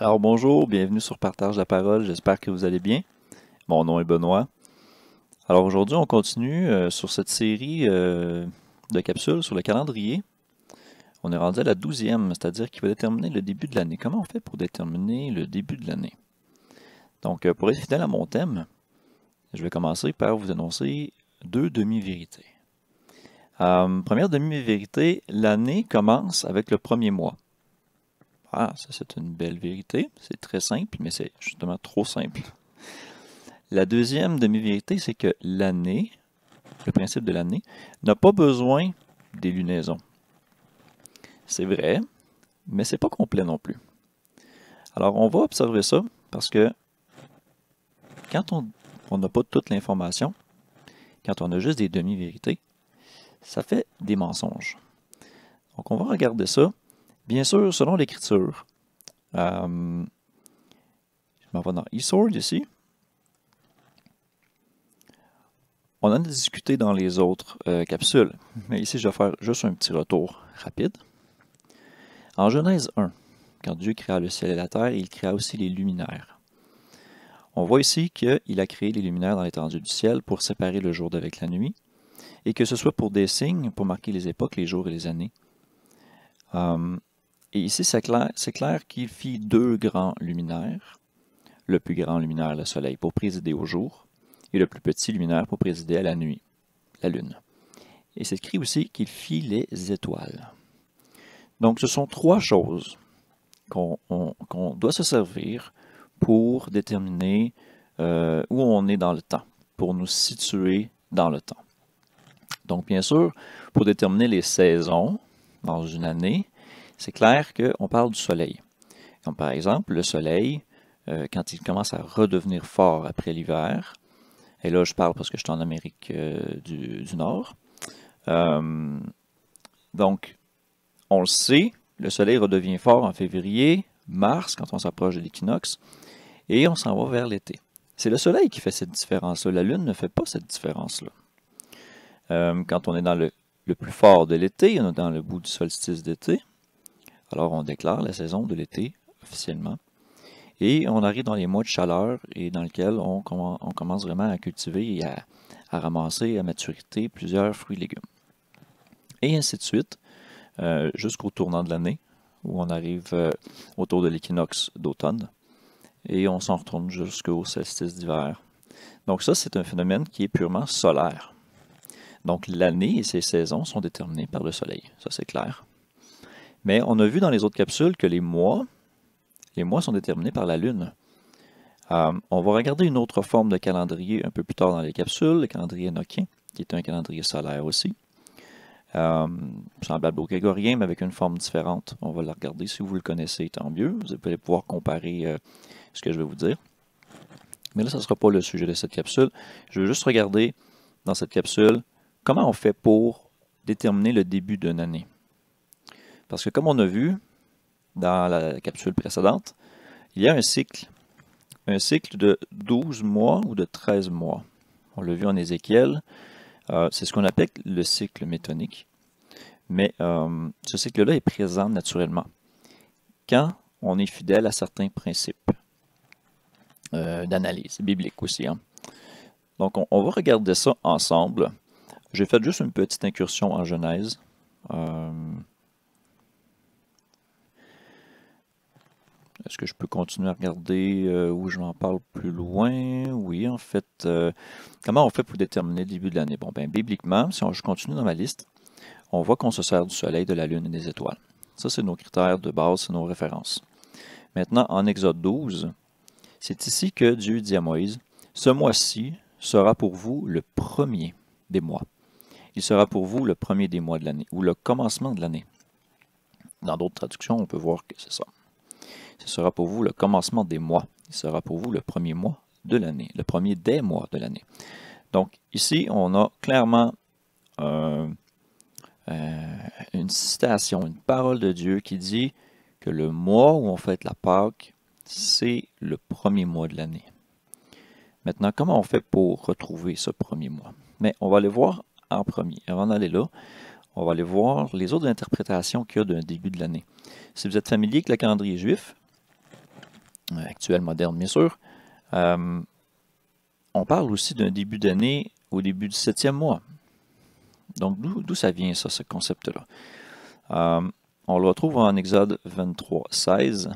Alors bonjour, bienvenue sur Partage la parole, j'espère que vous allez bien. Mon nom est Benoît. Alors aujourd'hui on continue sur cette série de capsules sur le calendrier. On est rendu à la 12e, c'est-à-dire qu'il va déterminer le début de l'année. Comment on fait pour déterminer le début de l'année? Donc pour être fidèle à mon thème, je vais commencer par vous annoncer deux demi-vérités. Première demi-vérité, l'année commence avec le premier mois. Ah, ça c'est une belle vérité. C'est très simple, mais c'est justement trop simple. La deuxième demi-vérité, c'est que l'année, le principe de l'année, n'a pas besoin des lunaisons. C'est vrai, mais c'est pas complet non plus. Alors on va observer ça parce que quand on n'a pas toute l'information, quand on a juste des demi-vérités, ça fait des mensonges. Donc on va regarder ça. Bien sûr, selon l'Écriture, je m'en vais dans eSword ici. On en a discuté dans les autres capsules, mais ici je vais faire juste un petit retour rapide. En Genèse 1, quand Dieu créa le ciel et la terre, il créa aussi les luminaires. On voit ici qu'il a créé les luminaires dans l'étendue du ciel pour séparer le jour d'avec la nuit, et que ce soit pour des signes, pour marquer les époques, les jours et les années. Et ici, c'est clair qu'il fit deux grands luminaires. Le plus grand luminaire, le soleil, pour présider au jour, et le plus petit luminaire pour présider à la nuit, la lune. Et c'est écrit aussi qu'il fit les étoiles. Donc, ce sont trois choses qu'on doit se servir pour déterminer où on est dans le temps, pour nous situer dans le temps. Donc, bien sûr, pour déterminer les saisons dans une année, c'est clair qu'on parle du soleil. Comme par exemple, le soleil, quand il commence à redevenir fort après l'hiver, et là je parle parce que je suis en Amérique du Nord, donc on le sait, le soleil redevient fort en février, mars, quand on s'approche de l'équinoxe, et on s'en va vers l'été. C'est le soleil qui fait cette différence-là, la lune ne fait pas cette différence-là. Quand on est dans le plus fort de l'été, on est dans le bout du solstice d'été, alors on déclare la saison de l'été officiellement. Et on arrive dans les mois de chaleur et dans lesquels on commence vraiment à cultiver et à ramasser à maturité plusieurs fruits et légumes. Et ainsi de suite, jusqu'au tournant de l'année, où on arrive autour de l'équinoxe d'automne, et on s'en retourne jusqu'au solstice d'hiver. Donc ça, c'est un phénomène qui est purement solaire. Donc l'année et ses saisons sont déterminées par le soleil, ça c'est clair. Mais on a vu dans les autres capsules que les mois sont déterminés par la lune. On va regarder une autre forme de calendrier un peu plus tard dans les capsules, le calendrier enochien, qui est un calendrier solaire aussi. Semblable au grégorien, mais avec une forme différente. On va la regarder. Si vous le connaissez, tant mieux. Vous allez pouvoir comparer ce que je vais vous dire. Mais là, ça ne sera pas le sujet de cette capsule. Je veux juste regarder dans cette capsule comment on fait pour déterminer le début d'une année. Parce que comme on a vu dans la capsule précédente, il y a un cycle de 12 mois ou de 13 mois. On l'a vu en Ézéchiel, c'est ce qu'on appelle le cycle métonique. Mais ce cycle-là est présent naturellement quand on est fidèle à certains principes d'analyse biblique aussi. Donc on va regarder ça ensemble. J'ai fait juste une petite incursion en Genèse. Est-ce que je peux continuer à regarder où je m'en parle plus loin? Oui, en fait, comment on fait pour déterminer le début de l'année? Bon, ben, bibliquement, si je continue dans ma liste, on voit qu'on se sert du soleil, de la lune et des étoiles. Ça, c'est nos critères de base, c'est nos références. Maintenant, en Exode 12, c'est ici que Dieu dit à Moïse, « Ce mois-ci sera pour vous le premier des mois. Il sera pour vous le premier des mois de l'année, ou le commencement de l'année. » Dans d'autres traductions, on peut voir que c'est ça. Ce sera pour vous le commencement des mois. Il sera pour vous le premier mois de l'année, le premier des mois de l'année. Donc ici, on a clairement une citation, une parole de Dieu qui dit que le mois où on fête la Pâque, c'est le premier mois de l'année. Maintenant, comment on fait pour retrouver ce premier mois? Mais on va aller voir en premier. Avant d'aller là, on va aller voir les autres interprétations qu'il y a d'un début de l'année. Si vous êtes familier avec le calendrier juif, actuelle, moderne, bien sûr. On parle aussi d'un début d'année au début du 7e mois. Donc, d'où ça vient, ça, ce concept-là? On le retrouve en Exode 23, 16,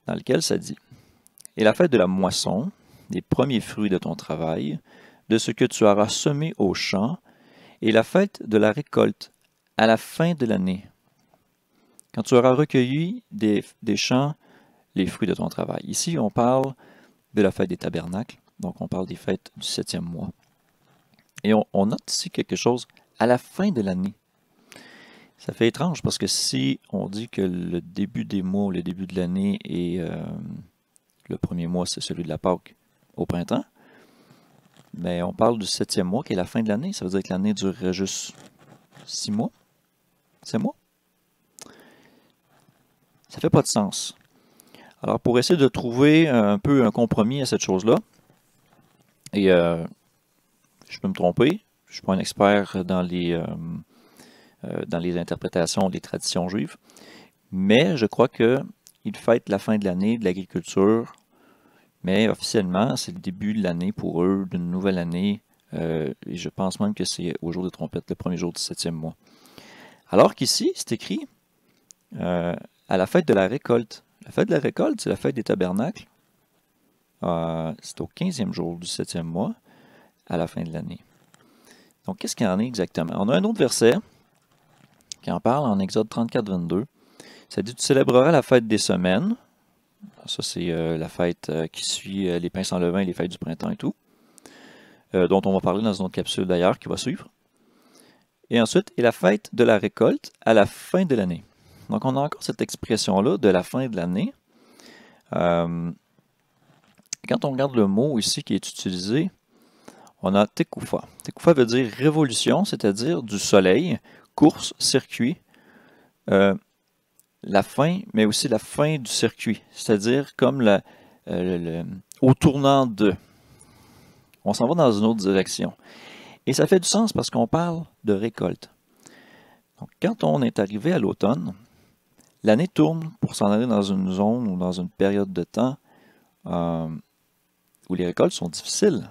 dans lequel ça dit: « Et la fête de la moisson, des premiers fruits de ton travail, de ce que tu auras semé au champ, et la fête de la récolte, à la fin de l'année, quand tu auras recueilli des champs les fruits de ton travail. » Ici, on parle de la fête des tabernacles, donc on parle des fêtes du 7e mois. Et on note ici quelque chose à la fin de l'année. Ça fait étrange parce que si on dit que le début des mois, le début de l'année et le premier mois, c'est celui de la Pâque au printemps, mais on parle du 7e mois qui est la fin de l'année. Ça veut dire que l'année durerait juste 6 mois, 7 mois. Ça fait pas de sens. Alors, pour essayer de trouver un peu un compromis à cette chose-là, et je peux me tromper, je ne suis pas un expert dans les interprétations des traditions juives, mais je crois qu'ils fêtent la fin de l'année de l'agriculture, mais officiellement, c'est le début de l'année pour eux, d'une nouvelle année, et je pense même que c'est au jour des trompettes, le premier jour du 7e mois. Alors qu'ici, c'est écrit à la fête de la récolte. La fête de la récolte, c'est la fête des tabernacles. C'est au 15e jour du 7e mois, à la fin de l'année. Donc, qu'est-ce qu'il y en a exactement? On a un autre verset qui en parle en Exode 34, 22. Ça dit: « Tu célébreras la fête des semaines. » Ça, c'est la fête qui suit les pains sans levain et les fêtes du printemps et tout, dont on va parler dans une autre capsule d'ailleurs qui va suivre. Et ensuite, et la fête de la récolte à la fin de l'année. Donc, on a encore cette expression-là de la fin de l'année. Quand on regarde le mot ici qui est utilisé, on a Tekoufa. Tekoufa veut dire révolution, c'est-à-dire du soleil, course, circuit, la fin, mais aussi la fin du circuit, c'est-à-dire comme au tournant de. On s'en va dans une autre direction. Et ça fait du sens parce qu'on parle de récolte. Donc, quand on est arrivé à l'automne, l'année tourne pour s'en aller dans une zone ou dans une période de temps où les récoltes sont difficiles.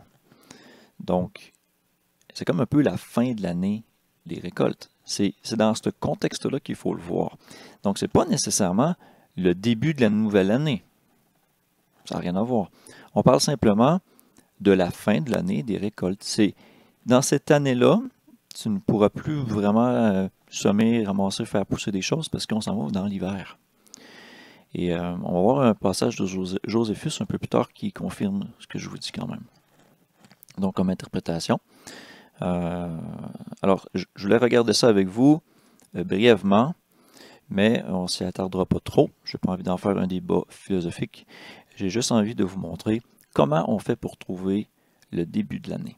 Donc, c'est comme un peu la fin de l'année des récoltes. C'est dans ce contexte-là qu'il faut le voir. Donc, ce n'est pas nécessairement le début de la nouvelle année. Ça n'a rien à voir. On parle simplement de la fin de l'année des récoltes. C'est dans cette année-là, tu ne pourras plus vraiment semer, ramasser, faire pousser des choses parce qu'on s'en va dans l'hiver. Et on va voir un passage de Joséphus un peu plus tard qui confirme ce que je vous dis quand même. Donc, comme interprétation. Alors, je voulais regarder ça avec vous brièvement, mais on ne s'y attardera pas trop. Je n'ai pas envie d'en faire un débat philosophique. J'ai juste envie de vous montrer comment on fait pour trouver le début de l'année.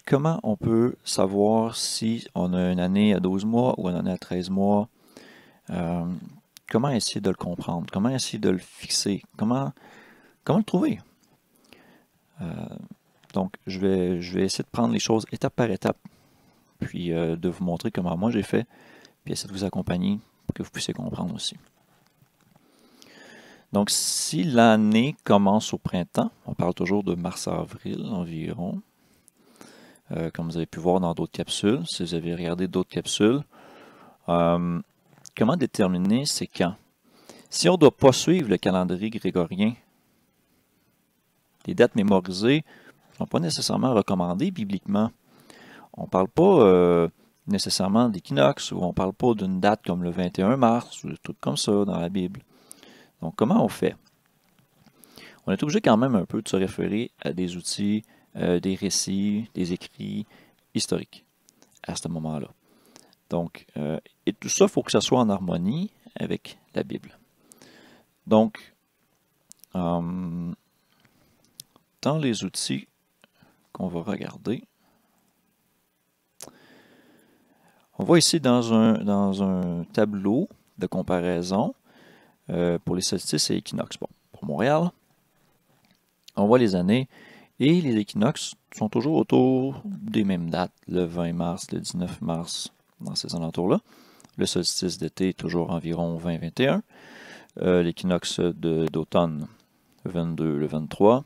Comment on peut savoir si on a une année à 12 mois ou une année à 13 mois? Comment essayer de le comprendre? Comment essayer de le fixer? Comment le trouver? Donc, je vais essayer de prendre les choses étape par étape, puis de vous montrer comment moi j'ai fait, puis essayer de vous accompagner pour que vous puissiez comprendre aussi. Donc, si l'année commence au printemps, on parle toujours de mars-avril environ, comme vous avez pu voir dans d'autres capsules, si vous avez regardé d'autres capsules, comment déterminer c'est quand? Si on ne doit pas suivre le calendrier grégorien, les dates mémorisées ne sont pas nécessairement recommandées bibliquement. On ne parle pas nécessairement d'équinoxe ou on ne parle pas d'une date comme le 21 mars ou des trucs comme ça dans la Bible. Donc, comment on fait? On est obligé quand même un peu de se référer à des outils, des récits, des écrits historiques à ce moment-là. Donc, et tout ça, il faut que ça soit en harmonie avec la Bible. Donc, dans les outils qu'on va regarder, on voit ici dans un tableau de comparaison pour les solstices et équinoxes. Bon, pour Montréal, on voit les années et les équinoxes sont toujours autour des mêmes dates, le 20 mars, le 19 mars, dans ces alentours-là. Le solstice d'été est toujours environ 20-21. l'équinoxe d'automne, 22, le 23,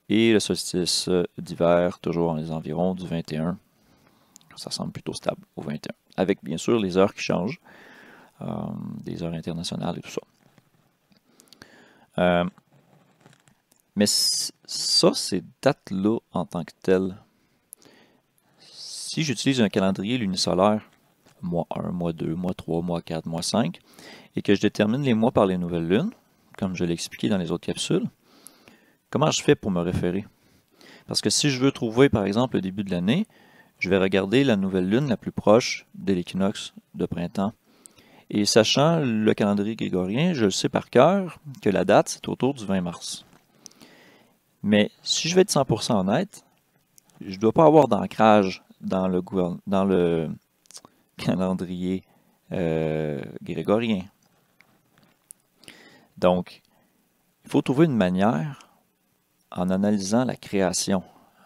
et le solstice d'hiver, toujours dans les environs du 21. Ça semble plutôt stable au 21, avec bien sûr les heures qui changent, des heures internationales et tout ça. Mais ça, ces dates-là en tant que telles, si j'utilise un calendrier lunisolaire, mois 1, mois 2, mois 3, mois 4, mois 5, et que je détermine les mois par les nouvelles lunes, comme je l'ai expliqué dans les autres capsules, comment je fais pour me référer? Parce que si je veux trouver, par exemple, le début de l'année, je vais regarder la nouvelle lune la plus proche de l'équinoxe de printemps. Et sachant le calendrier grégorien, je sais par cœur que la date, c'est autour du 20 mars. Mais si je vais être 100% honnête, je ne dois pas avoir d'ancrage dans le calendrier grégorien. Donc, il faut trouver une manière, en analysant la création,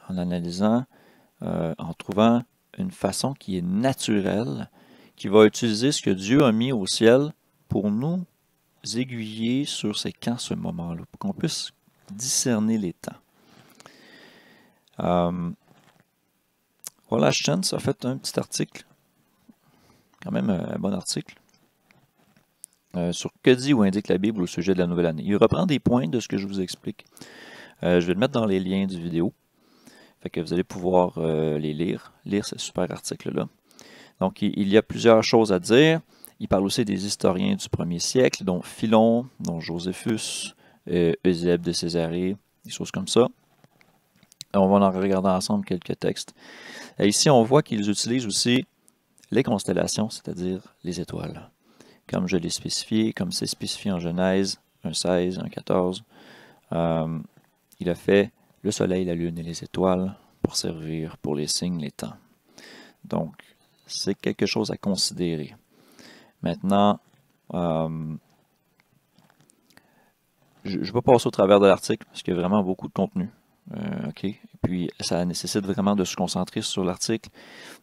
en trouvant une façon qui est naturelle, qui va utiliser ce que Dieu a mis au ciel pour nous aiguiller sur c'est quand ce moment-là, pour qu'on puisse discerner les temps. Voilà, Chance a fait un petit article, quand même un bon article, sur que dit ou indique la Bible au sujet de la nouvelle année. Il reprend des points de ce que je vous explique. Je vais le mettre dans les liens du vidéo, fait que vous allez pouvoir les lire ce super article-là. Donc, il y a plusieurs choses à dire. Il parle aussi des historiens du 1er siècle, dont Philon, dont Joséphus, Eusèbe de Césarée, des choses comme ça. On va en regarder ensemble quelques textes. Et ici, on voit qu'ils utilisent aussi les constellations, c'est-à-dire les étoiles. Comme je l'ai spécifié, comme c'est spécifié en Genèse, un 16, un 14, il a fait le soleil, la lune et les étoiles pour servir pour les signes, les temps. Donc, c'est quelque chose à considérer. Maintenant, je ne vais pas passer au travers de l'article parce qu'il y a vraiment beaucoup de contenu. OK. Et puis, ça nécessite vraiment de se concentrer sur l'article,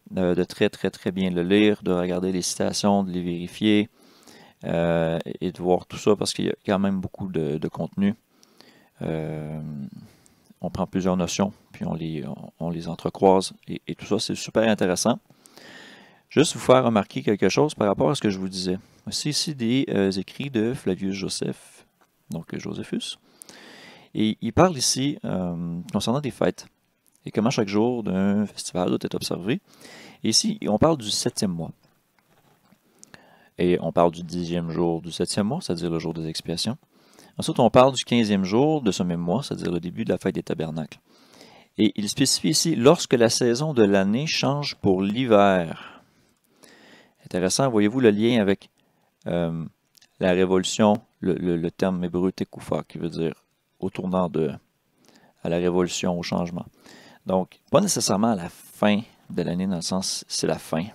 de très bien le lire, de regarder les citations, de les vérifier et de voir tout ça parce qu'il y a quand même beaucoup de contenu. On prend plusieurs notions, puis on les entrecroise et tout ça, c'est super intéressant. Juste vous faire remarquer quelque chose par rapport à ce que je vous disais. C'est ici des écrits de Flavius Joseph, donc Joséphus. Et il parle ici concernant des fêtes et comment chaque jour d'un festival doit être observé. Et ici, on parle du 7e mois. Et on parle du 10e jour du 7e mois, c'est-à-dire le jour des expiations. Ensuite, on parle du 15e jour de ce même mois, c'est-à-dire le début de la fête des tabernacles. Et il spécifie ici, lorsque la saison de l'année change pour l'hiver. Intéressant, voyez-vous le lien avec la révolution, le terme hébreu tekoufa, qui veut dire au tournant à la révolution, au changement. Donc, pas nécessairement à la fin de l'année, dans le sens, c'est la fin,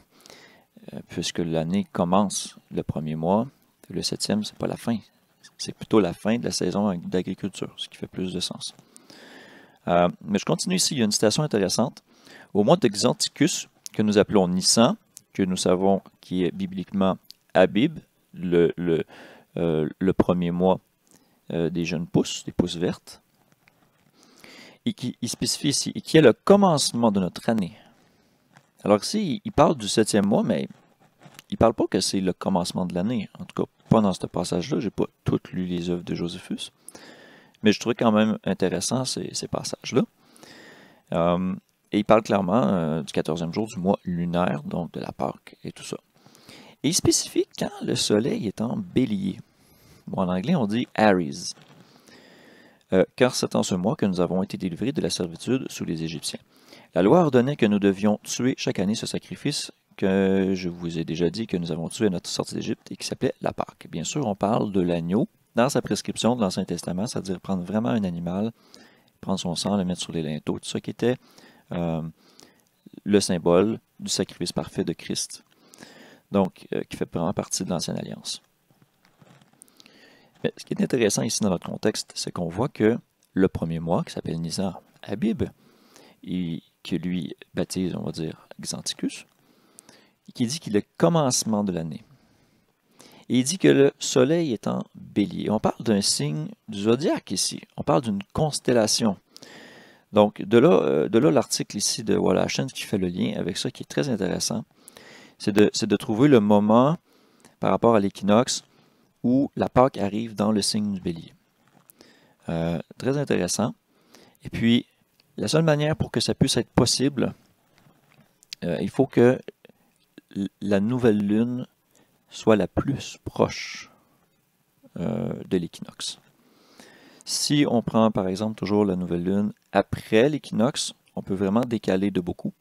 puisque l'année commence le 1er mois, le 7e, c'est pas la fin, c'est plutôt la fin de la saison d'agriculture, ce qui fait plus de sens. Mais je continue ici, il y a une citation intéressante. Au mois d'Exanticus, que nous appelons Nissan, que nous savons qui est bibliquement Abib, le premier mois des jeunes pousses, des pousses vertes, et qui spécifie ici, et qui est le commencement de notre année. Alors ici, il parle du 7e mois, mais il ne parle pas que c'est le commencement de l'année. En tout cas, pas dans ce passage-là. Je n'ai pas toutes lu les œuvres de Joséphus. Mais je trouvais quand même intéressant ces passages-là. Et il parle clairement du 14e jour du mois lunaire, donc de la Pâque et tout ça. Et il spécifie quand le soleil est en bélier. Bon, en anglais, on dit Aries. Car c'est en ce mois que nous avons été délivrés de la servitude sous les Égyptiens. La loi ordonnait que nous devions tuer chaque année ce sacrifice que je vous ai déjà dit que nous avons tué à notre sortie d'Égypte et qui s'appelait la Pâque. Bien sûr, on parle de l'agneau dans sa prescription de l'Ancien Testament, c'est-à-dire prendre vraiment un animal, prendre son sang, le mettre sur les linteaux, tout ça qui était le symbole du sacrifice parfait de Christ, donc qui fait vraiment partie de l'Ancienne Alliance. Mais ce qui est intéressant ici dans notre contexte, c'est qu'on voit que le premier mois, qui s'appelle Nisan Abib, et que lui baptise, on va dire, Xanticus, qui dit qu'il est le commencement de l'année. Et il dit que le soleil est en bélier. On parle d'un signe du zodiaque ici. On parle d'une constellation. Donc, de là l'article ici de Wallachens qui fait le lien avec ça, qui est très intéressant. C'est de trouver le moment par rapport à l'équinoxe où la Pâque arrive dans le signe du bélier. Très intéressant. Et puis, la seule manière pour que ça puisse être possible, il faut que la nouvelle lune soit la plus proche de l'équinoxe. Si on prend par exemple toujours la nouvelle lune après l'équinoxe, on peut vraiment décaler de beaucoup.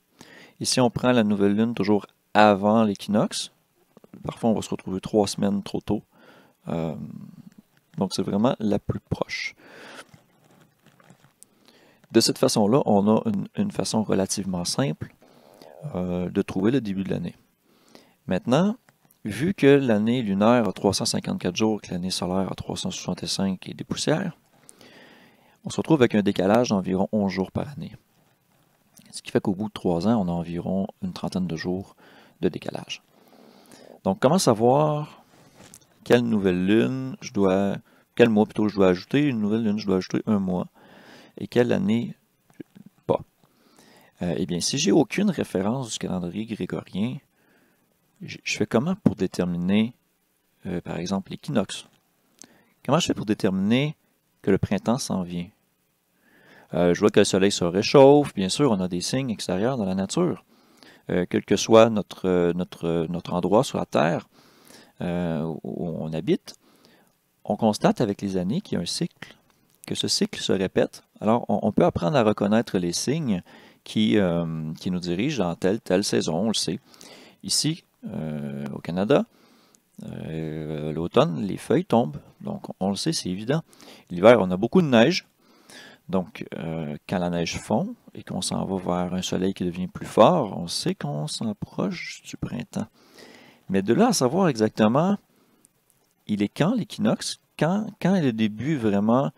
Et si on prend la nouvelle lune toujours avant l'équinoxe, parfois on va se retrouver 3 semaines trop tôt. Donc c'est vraiment la plus proche. De cette façon-là, on a une façon relativement simple de trouver le début de l'année. Maintenant, vu que l'année lunaire a 354 jours et que l'année solaire a 365 et des poussières, on se retrouve avec un décalage d'environ 11 jours par année. Ce qui fait qu'au bout de 3 ans, on a environ une trentaine de jours de décalage. Donc, comment savoir quelle nouvelle lune quel mois plutôt je dois ajouter, une nouvelle lune, je dois ajouter un mois, et quelle année pas? Eh bien, si j'ai aucune référence du calendrier grégorien, je fais comment pour déterminer, par exemple, l'équinoxe? Comment je fais pour déterminer que le printemps s'en vient? Je vois que le soleil se réchauffe, bien sûr, on a des signes extérieurs dans la nature. Quel que soit notre endroit sur la Terre où on habite, on constate avec les années qu'il y a un cycle, que ce cycle se répète. Alors, on peut apprendre à reconnaître les signes qui nous dirigent dans telle saison, on le sait. Ici, au Canada, l'automne, les feuilles tombent, donc on le sait, c'est évident. L'hiver, on a beaucoup de neige, donc quand la neige fond et qu'on s'en va vers un soleil qui devient plus fort, on sait qu'on s'approche du printemps. Mais de là à savoir exactement, il est quand l'équinoxe, quand est le début vraiment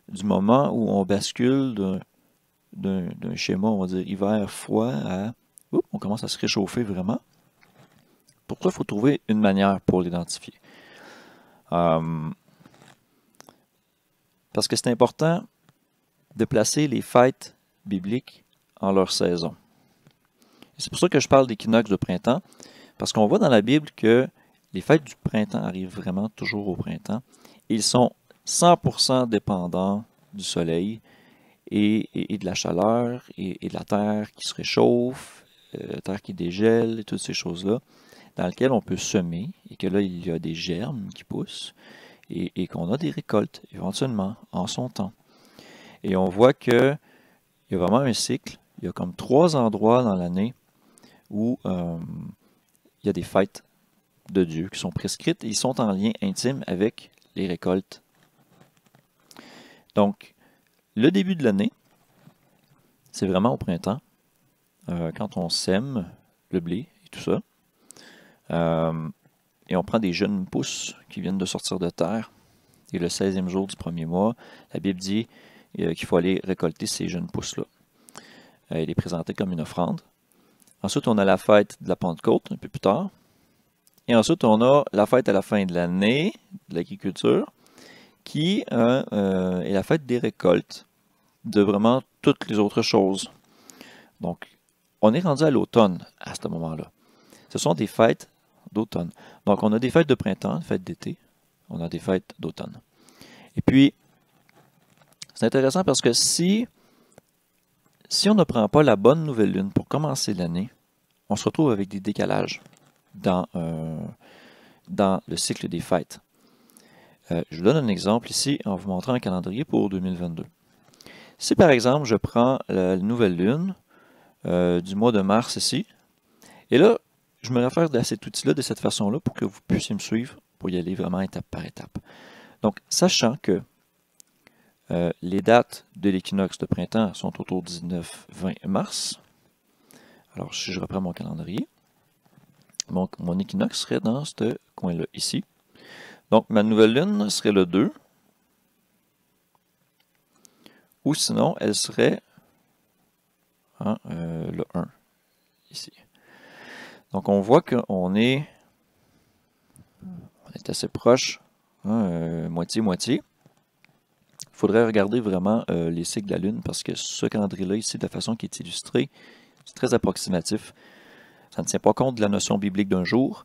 du moment où on bascule d'un schéma, on va dire, hiver froid à... on commence à se réchauffer vraiment. Pour ça, il faut trouver une manière pour l'identifier. Parce que c'est important de placer les fêtes bibliques en leur saison. C'est pour ça que je parle d'équinoxe de printemps, parce qu'on voit dans la Bible que les fêtes du printemps arrivent vraiment toujours au printemps. Ils sont 100% dépendants du soleil et de la chaleur et de la terre qui se réchauffe, la terre qui dégèle et toutes ces choses-là, dans lesquelles on peut semer et que là, il y a des germes qui poussent et qu'on a des récoltes éventuellement en son temps. Et on voit qu'il y a vraiment un cycle. Il y a comme 3 endroits dans l'année où il y a des fêtes de Dieu qui sont prescrites et ils sont en lien intime avec les récoltes. Donc, le début de l'année, c'est vraiment au printemps, quand on sème le blé et tout ça. Et on prend des jeunes pousses qui viennent de sortir de terre. Et le 16e jour du premier mois, la Bible dit qu'il faut aller récolter ces jeunes pousses-là. Elle est présentée comme une offrande. Ensuite, on a la fête de la Pentecôte, un peu plus tard. Et ensuite, on a la fête à la fin de l'année de l'agriculture, qui est la fête des récoltes, de vraiment toutes les autres choses. Donc, on est rendu à l'automne à ce moment-là. Ce sont des fêtes d'automne. Donc, on a des fêtes de printemps, des fêtes d'été, on a des fêtes d'automne. Et puis, c'est intéressant parce que si on ne prend pas la bonne nouvelle lune pour commencer l'année, on se retrouve avec des décalages dans le cycle des fêtes. Je vous donne un exemple ici en vous montrant un calendrier pour 2022. Si par exemple je prends la nouvelle lune du mois de mars ici, et là, je me réfère à cet outil-là de cette façon-là pour que vous puissiez me suivre, pour y aller vraiment étape par étape. Donc, sachant que les dates de l'équinoxe de printemps sont autour du 19-20 mars, alors si je reprends mon calendrier, mon équinoxe serait dans ce coin-là, ici. Donc, ma nouvelle lune serait le 2. Ou sinon, elle serait le 1, ici. Donc, on voit qu'on est est assez proche, hein, moitié-moitié. Il faudrait regarder vraiment les cycles de la Lune parce que ce calendrier-là, ici, de la façon qui est illustré, c'est très approximatif. Ça ne tient pas compte de la notion biblique d'un jour.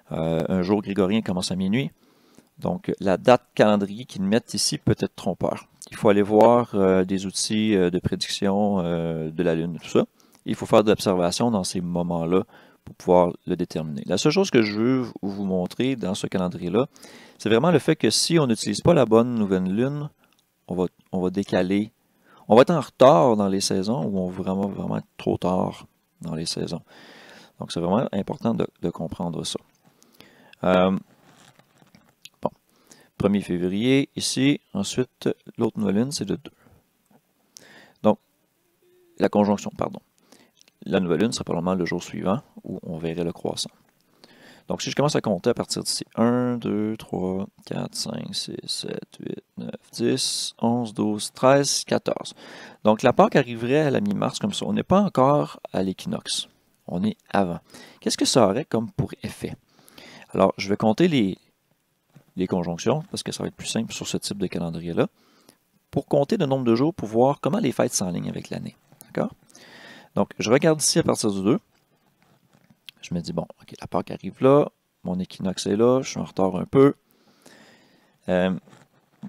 Un jour grégorien commence à minuit. Donc, la date calendrier qu'ils mettent ici peut être trompeur. Il faut aller voir des outils de prédiction de la Lune, tout ça. Il faut faire de l'observation dans ces moments-là pour pouvoir le déterminer. La seule chose que je veux vous montrer dans ce calendrier-là, c'est vraiment le fait que si on n'utilise pas la bonne nouvelle Lune, on va décaler. On va être en retard dans les saisons ou on va vraiment être trop tard dans les saisons. Donc, c'est vraiment important de comprendre ça. Bon, 1er février, ici. Ensuite, l'autre nouvelle lune, c'est le 2. Donc, la conjonction, pardon. La nouvelle lune serait probablement le jour suivant où on verrait le croissant. Donc, si je commence à compter à partir d'ici, 1, 2, 3, 4, 5, 6, 7, 8, 9, 10, 11, 12, 13, 14. Donc, la Pâque arriverait à la mi-mars comme ça. On n'est pas encore à l'équinoxe. On est avant. Qu'est-ce que ça aurait comme pour effet? Alors, je vais compter les conjonctions, parce que ça va être plus simple sur ce type de calendrier-là, pour compter le nombre de jours, pour voir comment les fêtes s'enlignent avec l'année. D'accord? Donc, je regarde ici à partir du 2. Je me dis, bon, ok, la Pâque arrive là, mon équinoxe est là, je suis en retard un peu.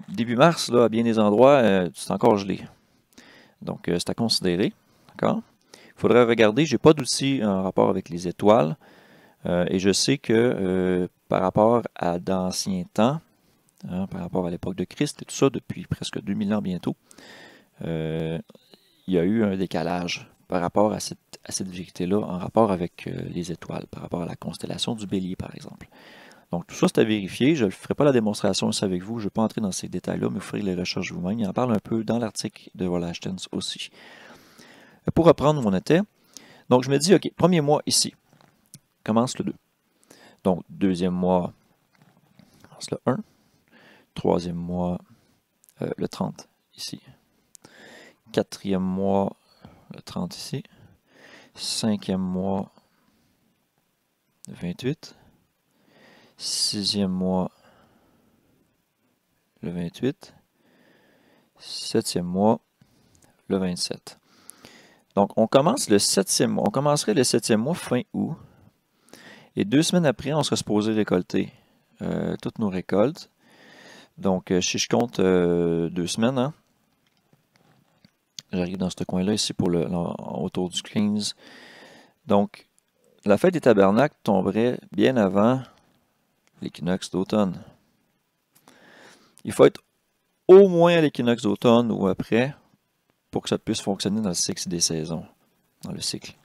Début mars, là, à bien des endroits, c'est encore gelé. Donc, c'est à considérer. D'accord? Il faudrait regarder, je n'ai pas d'outils en rapport avec les étoiles. Et je sais que par rapport à d'anciens temps, hein, par rapport à l'époque de Christ et tout ça, depuis presque 2000 ans bientôt, il y a eu un décalage par rapport à cette vérité-là, en rapport avec les étoiles, par rapport à la constellation du Bélier, par exemple. Donc tout ça, c'est à vérifier. Je ne ferai pas la démonstration aussi avec vous. Je ne vais pas entrer dans ces détails-là, mais vous ferez les recherches vous-même. Il en parle un peu dans l'article de Wollaston aussi. Pour reprendre où on était, donc je me dis, OK, premier mois ici, commence le 2. Donc, deuxième mois, commence le 1. Troisième mois, le 30 ici. Quatrième mois, le 30 ici. Cinquième mois, le 28. Sixième mois, le 28. Septième mois, le 27. Donc, on commence le septième mois. On commencerait le septième mois fin août. Et 2 semaines après, on serait supposé récolter toutes nos récoltes. Donc, si je compte 2 semaines, hein, j'arrive dans ce coin-là ici pour autour du 15. Donc, la fête des tabernacles tomberait bien avant l'équinoxe d'automne. Il faut être au moins à l'équinoxe d'automne ou après pour que ça puisse fonctionner dans le cycle des saisons, dans le cycle.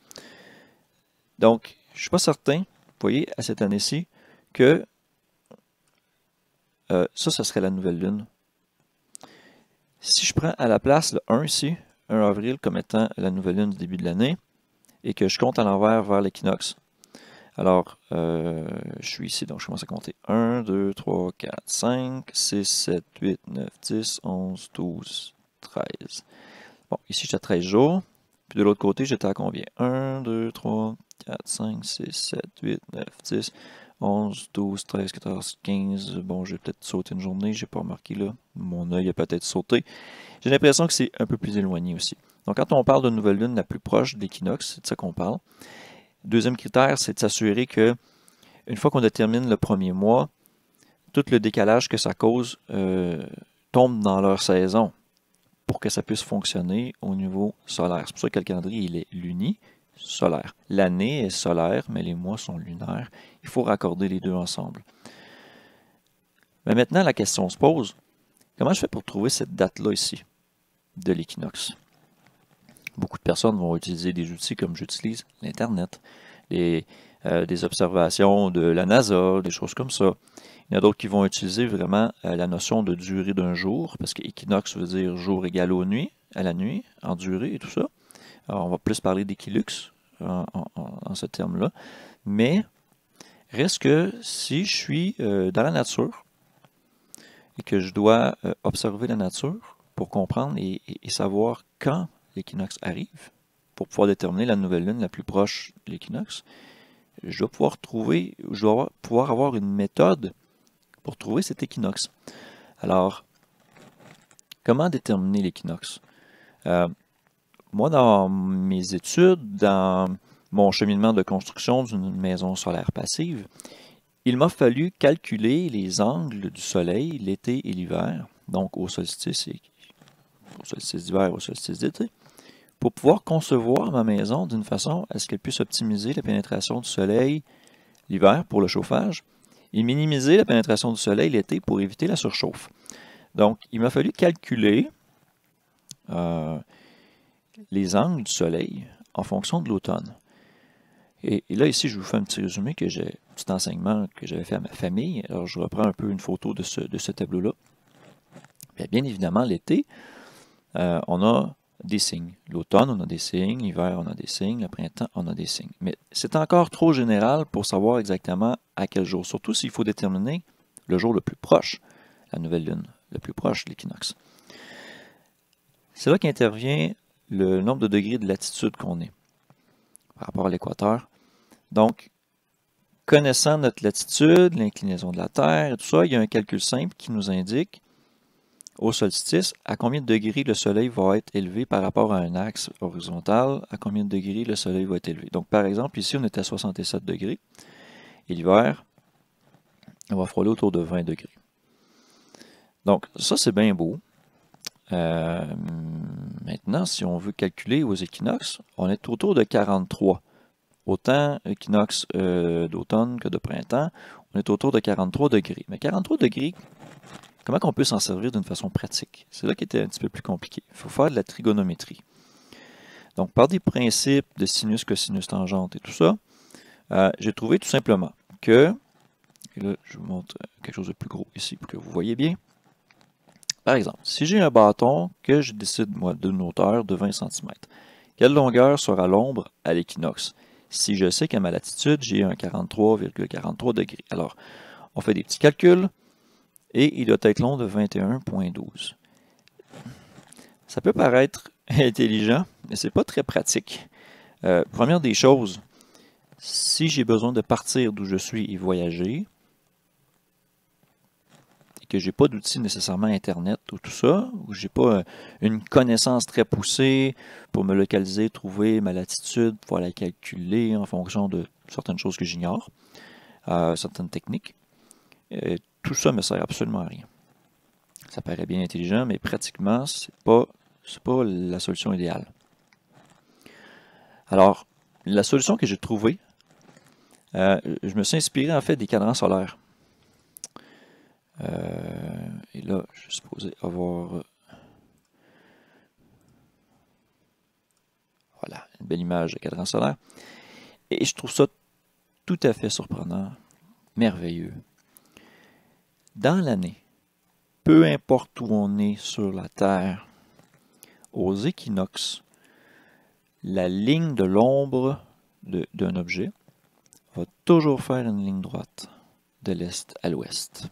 Donc, je ne suis pas certain, vous voyez, à cette année-ci, que ça serait la nouvelle lune. Si je prends à la place le 1 ici, 1 avril comme étant la nouvelle lune du début de l'année, et que je compte à l'envers vers l'équinoxe. Alors, je suis ici, donc je commence à compter. 1, 2, 3, 4, 5, 6, 7, 8, 9, 10, 11, 12, 13. Bon, ici j'étais à 13 jours. Puis de l'autre côté, j'étais à combien? 1, 2, 3, 4, 5, 6, 7, 8, 9, 10, 11, 12, 13, 14, 15. Bon, j'ai peut-être sauté une journée, j'ai pas remarqué là. Mon œil a peut-être sauté. J'ai l'impression que c'est un peu plus éloigné aussi. Donc, quand on parle de nouvelle lune la plus proche de l'équinoxe, c'est de ça qu'on parle. Deuxième critère, c'est de s'assurer que, une fois qu'on détermine le premier mois, tout le décalage que ça cause tombe dans leur saison pour que ça puisse fonctionner au niveau solaire. C'est pour ça que le calendrier il est luni-solaire. L'année est solaire, mais les mois sont lunaires. Il faut raccorder les deux ensemble. Mais maintenant, la question se pose, comment je fais pour trouver cette date-là ici, de l'équinoxe? Beaucoup de personnes vont utiliser des outils comme j'utilise l'Internet, des observations de la NASA, des choses comme ça. Il y en a d'autres qui vont utiliser vraiment la notion de durée d'un jour, parce que équinoxe veut dire jour égal à la nuit, en durée et tout ça. Alors, on va plus parler d'équilux en ce terme-là. Mais, reste que si je suis dans la nature et que je dois observer la nature pour comprendre et savoir quand l'équinoxe arrive, pour pouvoir déterminer la nouvelle lune la plus proche de l'équinoxe, je dois pouvoir pouvoir avoir une méthode pour trouver cet équinoxe. Alors, comment déterminer l'équinoxe? Moi, dans mes études, dans mon cheminement de construction d'une maison solaire passive, il m'a fallu calculer les angles du soleil l'été et l'hiver, donc au solstice d'hiver, au solstice d'été, pour pouvoir concevoir ma maison d'une façon à ce qu'elle puisse optimiser la pénétration du soleil l'hiver pour le chauffage et minimiser la pénétration du soleil l'été pour éviter la surchauffe. Donc, il m'a fallu calculer les angles du soleil en fonction de l'automne. Et là, ici, je vous fais un petit résumé un petit enseignement que j'avais fait à ma famille. Alors, je reprends un peu une photo de ce tableau-là. Bien évidemment, l'été, on a des signes. L'automne, on a des signes. L'hiver, on a des signes. Le printemps, on a des signes. Mais c'est encore trop général pour savoir exactement à quel jour. Surtout s'il faut déterminer le jour le plus proche, la nouvelle lune, le plus proche de l'équinoxe. C'est là qu'intervient le nombre de degrés de latitude qu'on est par rapport à l'équateur. Donc, connaissant notre latitude, l'inclinaison de la Terre et tout ça, il y a un calcul simple qui nous indique au solstice à combien de degrés le soleil va être élevé par rapport à un axe horizontal, à combien de degrés le soleil va être élevé. Donc, par exemple, ici, on est à 67 degrés et l'hiver, on va frôler autour de 20 degrés. Donc, ça, c'est bien beau. Maintenant, si on veut calculer aux équinoxes, on est autour de 43. Autant équinoxe d'automne que de printemps, on est autour de 43 degrés. Mais 43 degrés, comment on peut s'en servir d'une façon pratique? C'est là qui était un petit peu plus compliqué. Il faut faire de la trigonométrie. Donc, par des principes de sinus, cosinus, tangente et tout ça, j'ai trouvé tout simplement que, et là, je vous montre quelque chose de plus gros ici pour que vous voyez bien. Par exemple, si j'ai un bâton que je décide, moi, d'une hauteur de 20 cm, quelle longueur sera l'ombre à l'équinoxe? Si je sais qu'à ma latitude, j'ai un 43,43 degrés. Alors, on fait des petits calculs et il doit être long de 21,12. Ça peut paraître intelligent, mais ce n'est pas très pratique. Première des choses, si j'ai besoin de partir d'où je suis et voyager, que j'ai pas d'outils nécessairement Internet ou tout ça, ou j'ai pas une connaissance très poussée pour me localiser, trouver ma latitude, pouvoir la calculer en fonction de certaines choses que j'ignore, certaines techniques. Tout ça me sert absolument à rien. Ça paraît bien intelligent, mais pratiquement, c'est pas la solution idéale. Alors, la solution que j'ai trouvée, je me suis inspiré en fait des cadrans solaires. Et là, je suis supposé avoir voilà, une belle image de cadran solaire. Et je trouve ça tout à fait surprenant, merveilleux. Dans l'année, peu importe où on est sur la Terre, aux équinoxes, la ligne de l'ombre d'un objet va toujours faire une ligne droite de l'est à l'ouest.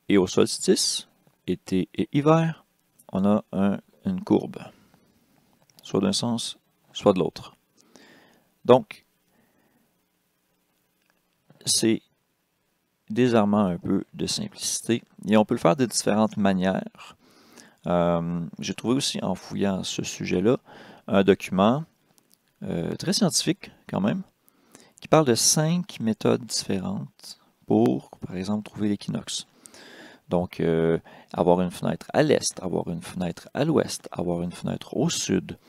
Et au solstice, été et hiver, on a une courbe, soit d'un sens, soit de l'autre. Donc, c'est désarmant un peu de simplicité, et on peut le faire de différentes manières. J'ai trouvé aussi, en fouillant ce sujet-là, un document très scientifique quand même, qui parle de 5 méthodes différentes pour, par exemple, trouver l'équinoxe. Donc, avoir une fenêtre à l'est, avoir une fenêtre à l'ouest, avoir une fenêtre au sud.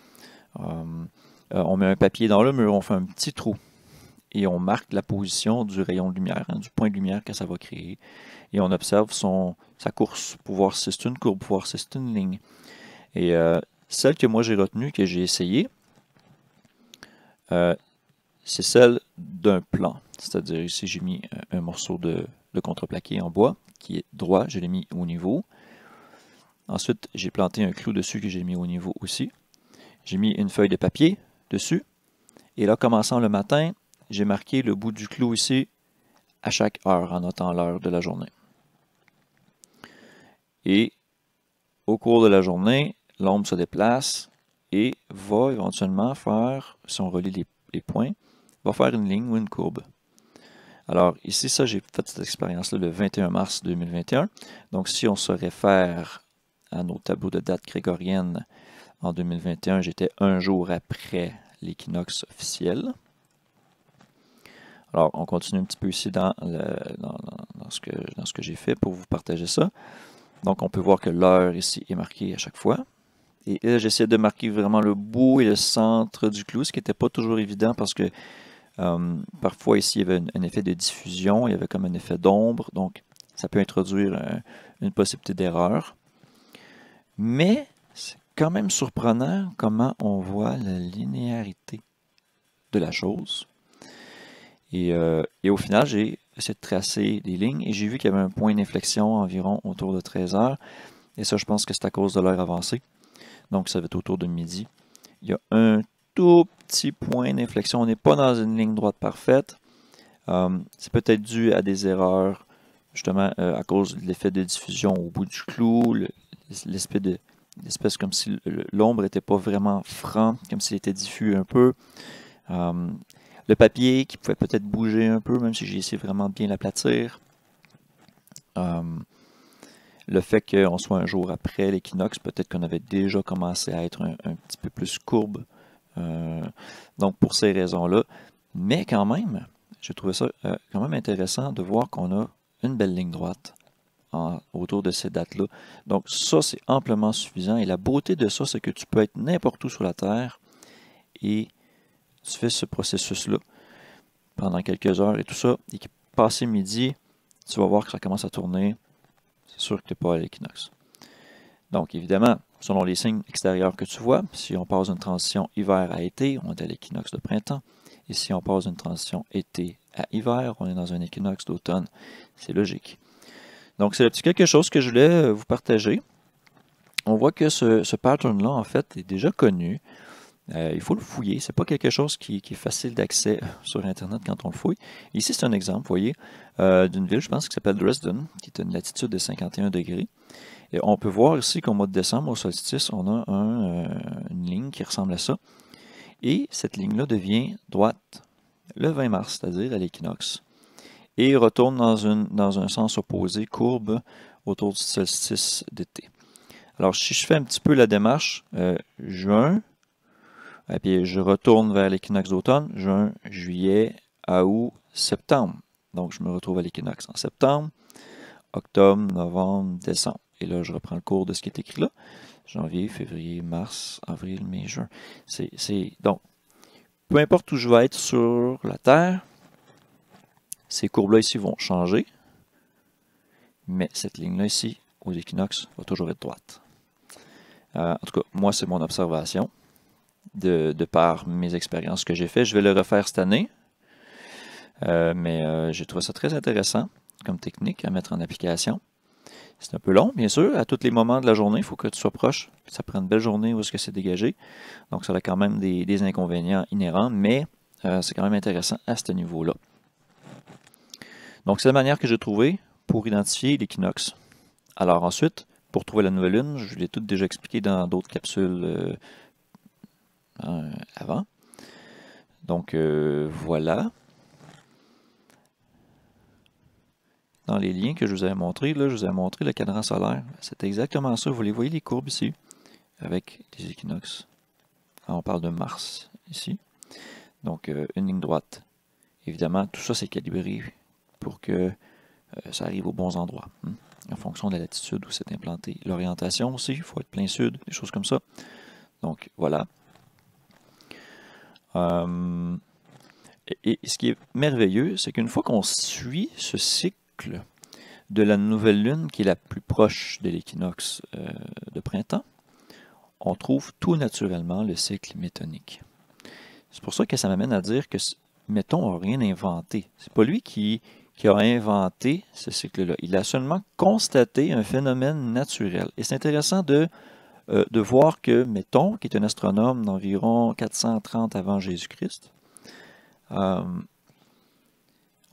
On met un papier dans le mur, on fait un petit trou et on marque la position du rayon de lumière, du point de lumière que ça va créer. Et on observe sa course pour voir si c'est une courbe, pour voir si c'est une ligne. Et celle que moi j'ai retenue, que j'ai essayée, c'est celle d'un plan. C'est-à-dire ici j'ai mis un morceau de contreplaqué en bois qui est droit, je l'ai mis au niveau. Ensuite, j'ai planté un clou dessus que j'ai mis au niveau aussi. J'ai mis une feuille de papier dessus. Et là, commençant le matin, j'ai marqué le bout du clou ici à chaque heure en notant l'heure de la journée. Et au cours de la journée, l'ombre se déplace et va éventuellement faire, si on relie les points, va faire une ligne ou une courbe. Alors ici, ça, j'ai fait cette expérience-là le 21 mars 2021. Donc si on se réfère à nos tableaux de date grégorienne en 2021, j'étais un jour après l'équinoxe officiel. Alors, on continue un petit peu ici dans ce que j'ai fait pour vous partager ça. Donc, on peut voir que l'heure ici est marquée à chaque fois. Et là, j'essaie de marquer vraiment le bout et le centre du clou, ce qui n'était pas toujours évident parce que parfois ici, il y avait un effet de diffusion, il y avait comme un effet d'ombre. Donc, ça peut introduire une possibilité d'erreur. Mais c'est quand même surprenant comment on voit la linéarité de la chose. Et au final, j'ai essayé de tracer des lignes et j'ai vu qu'il y avait un point d'inflexion environ autour de 13 heures. Et ça, je pense que c'est à cause de l'heure avancée. Donc, ça va être autour de midi. Il y a un tout petit point d'inflexion. On n'est pas dans une ligne droite parfaite. C'est peut-être dû à des erreurs, justement, à cause de l'effet de diffusion au bout du clou, l'espèce comme si l'ombre n'était pas vraiment franc, comme s'il était diffus un peu. Le papier qui pouvait peut-être bouger un peu, même si j'ai essayé vraiment de bien l'aplatir. Le fait qu'on soit un jour après l'équinoxe, peut-être qu'on avait déjà commencé à être un petit peu plus courbe. Donc pour ces raisons-là. Mais quand même, j'ai trouvé ça quand même intéressant de voir qu'on a une belle ligne droite autour de ces dates-là. Donc ça, c'est amplement suffisant. Et la beauté de ça, c'est que tu peux être n'importe où sur la Terre et tu fais ce processus-là pendant quelques heures et tout ça. Et passé midi, tu vas voir que ça commence à tourner. C'est sûr que tu n'es pas à l'équinoxe. Donc évidemment, selon les signes extérieurs que tu vois, si on passe d'une transition hiver à été, on est à l'équinoxe de printemps. Et si on passe d'une transition été à hiver, on est dans un équinoxe d'automne. C'est logique. Donc c'est le petit quelque chose que je voulais vous partager. On voit que ce pattern-là, en fait, est déjà connu. Il faut le fouiller. C'est pas quelque chose qui est facile d'accès sur Internet quand on le fouille. Ici, c'est un exemple, vous voyez, d'une ville, je pense, qui s'appelle Dresden, qui est à une latitude de 51 degrés. Et on peut voir ici qu'au mois de décembre, au solstice, on a une ligne qui ressemble à ça. Et cette ligne-là devient droite le 20 mars, c'est-à-dire à l'équinoxe. Et retourne dans un sens opposé, courbe, autour du solstice d'été. Alors, si je fais un petit peu la démarche, juin, et puis je retourne vers l'équinoxe d'automne, juin, juillet, août, septembre. Donc, je me retrouve à l'équinoxe en septembre, octobre, novembre, décembre. Et là, je reprends le cours de ce qui est écrit là. Janvier, février, mars, avril, mai, juin. Donc, peu importe où je vais être sur la Terre, ces courbes-là ici vont changer. Mais cette ligne-là ici, aux équinoxes, va toujours être droite. En tout cas, moi, c'est mon observation de par mes expériences que j'ai faites. Je vais le refaire cette année. Mais j'ai trouvé ça très intéressant comme technique à mettre en application. C'est un peu long, bien sûr. À tous les moments de la journée, il faut que tu sois proche. Ça prend une belle journée où est-ce que c'est dégagé. Donc, ça a quand même des inconvénients inhérents, mais c'est quand même intéressant à ce niveau-là. Donc, c'est la manière que j'ai trouvée pour identifier l'équinoxe. Alors ensuite, pour trouver la nouvelle lune, je l'ai tout déjà expliqué dans d'autres capsules avant. Donc, voilà. Dans les liens que je vous avais montrés, là, je vous ai montré le cadran solaire. C'est exactement ça. Vous les voyez, les courbes ici, avec les équinoxes. On parle de Mars, ici. Donc, une ligne droite. Évidemment, tout ça, c'est calibré pour que ça arrive aux bons endroits, en fonction de la latitude où c'est implanté. L'orientation aussi, il faut être plein sud, des choses comme ça. Donc, voilà. Et ce qui est merveilleux, c'est qu'une fois qu'on suit ce cycle de la nouvelle lune, qui est la plus proche de l'équinoxe de printemps, on trouve tout naturellement le cycle métonique. C'est pour ça que ça m'amène à dire que Méton n'a rien inventé. C'est pas lui qui a inventé ce cycle-là. Il a seulement constaté un phénomène naturel. Et c'est intéressant de voir que Méton, qui est un astronome d'environ 430 avant Jésus-Christ,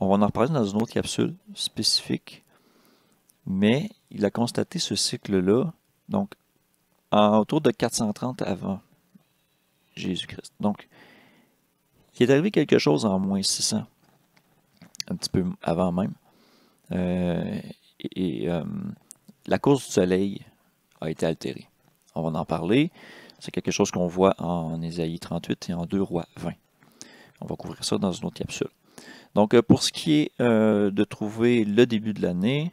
on va en reparler dans une autre capsule spécifique, mais il a constaté ce cycle-là, donc autour de 430 avant Jésus-Christ. Donc, il est arrivé quelque chose en moins 600 un petit peu avant même. La course du soleil a été altérée. On va en parler. C'est quelque chose qu'on voit en Ésaïe 38 et en 2 Rois 20. On va couvrir ça dans une autre capsule. Donc, pour ce qui est de trouver le début de l'année,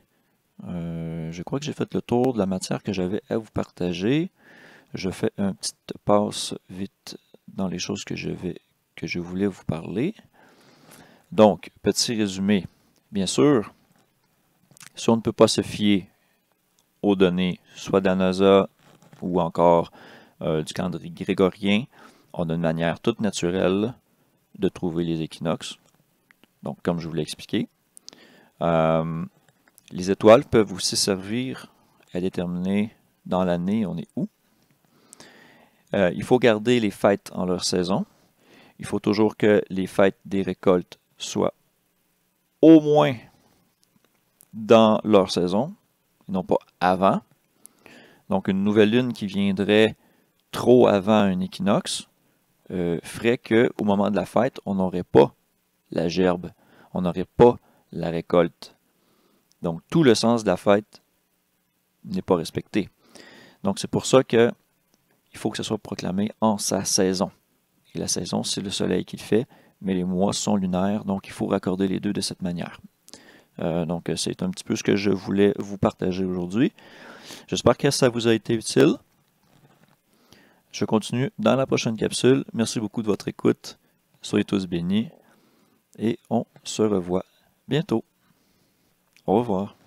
je crois que j'ai fait le tour de la matière que j'avais à vous partager. Je fais un petit passe vite dans les choses que je voulais vous parler. Donc, petit résumé. Bien sûr, si on ne peut pas se fier aux données, soit de la NASA ou encore du calendrier grégorien, on a une manière toute naturelle de trouver les équinoxes. Donc, comme je vous l'ai expliqué. Les étoiles peuvent aussi servir à déterminer dans l'année on est où. Il faut garder les fêtes en leur saison. Il faut toujours que les fêtes des récoltes soient au moins dans leur saison, et non pas avant. Donc une nouvelle lune qui viendrait trop avant un équinoxe ferait qu'au moment de la fête, on n'aurait pas la gerbe, on n'aurait pas la récolte. Donc tout le sens de la fête n'est pas respecté. Donc c'est pour ça que il faut que ce soit proclamé en sa saison. Et la saison, c'est le soleil qui le fait, mais les mois sont lunaires, donc il faut raccorder les deux de cette manière. Donc c'est un petit peu ce que je voulais vous partager aujourd'hui. J'espère que ça vous a été utile. Je continue dans la prochaine capsule. Merci beaucoup de votre écoute. Soyez tous bénis et on se revoit bientôt. Au revoir.